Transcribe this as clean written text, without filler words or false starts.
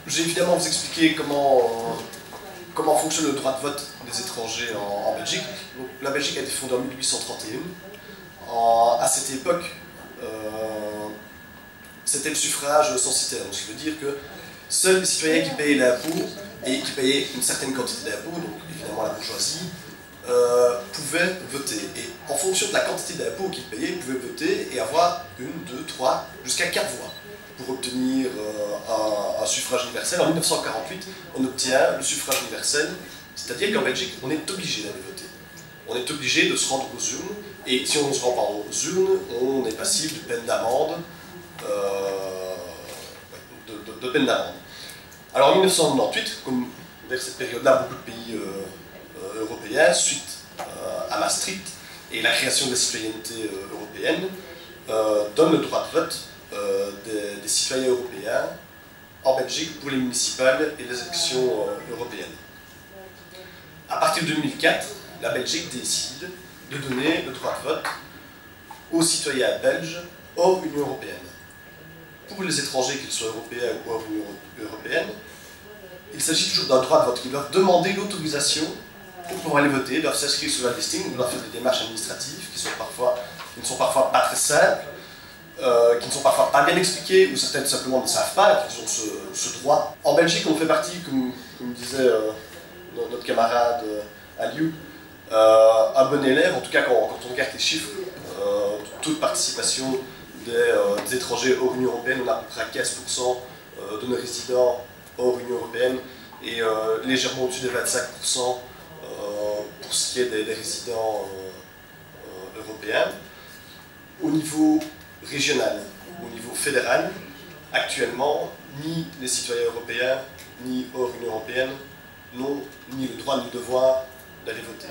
je vais évidemment vous expliquer comment fonctionne le droit de vote des étrangers en Belgique. Donc, la Belgique a été fondée en 1831. À cette époque, c'était le suffrage censitaire, ce qui veut dire que seuls les citoyens qui payaient l'impôt et qui payaient une certaine quantité d'impôt, donc évidemment la bourgeoisie, pouvaient voter. Et en fonction de la quantité d'impôt qu'ils payaient, ils pouvaient voter et avoir 1, 2, 3, jusqu'à 4 voix pour obtenir un suffrage universel. En 1948, on obtient le suffrage universel, c'est-à-dire qu'en Belgique, on est obligé d'aller voter. On est obligé de se rendre aux urnes, et si on ne se rend pas aux urnes, on est passible de peine d'amende. De peine d'amende. Alors en 1998, comme vers cette période-là, beaucoup de pays européens, suite à Maastricht et la création de la citoyenneté européenne, donnent le droit de vote des citoyens européens en Belgique pour les municipales et les élections européennes. À partir de 2004, la Belgique décide de donner le droit de vote aux citoyens belges hors Union européenne. Pour les étrangers, qu'ils soient européens ou hors Union européenne, il s'agit toujours d'un droit de vote qui doit demander l'autorisation pour pouvoir aller voter, doivent s'inscrire sur la listing, doivent faire des démarches administratives qui ne sont parfois pas très simples, qui ne sont parfois pas bien expliquées, ou certaines simplement ne savent pas qu'ils ont ce droit. En Belgique, on fait partie, comme disait notre camarade Aliou, un bon élève, en tout cas quand on regarde les chiffres, toute participation des étrangers hors Union européenne, on a à peu près 15% de nos résidents hors Union européenne et légèrement au-dessus des 25% pour ce qui est des résidents européens. Au niveau régional, au niveau fédéral, actuellement, ni les citoyens européens, ni hors Union européenne n'ont ni le droit ni le devoir d'aller voter.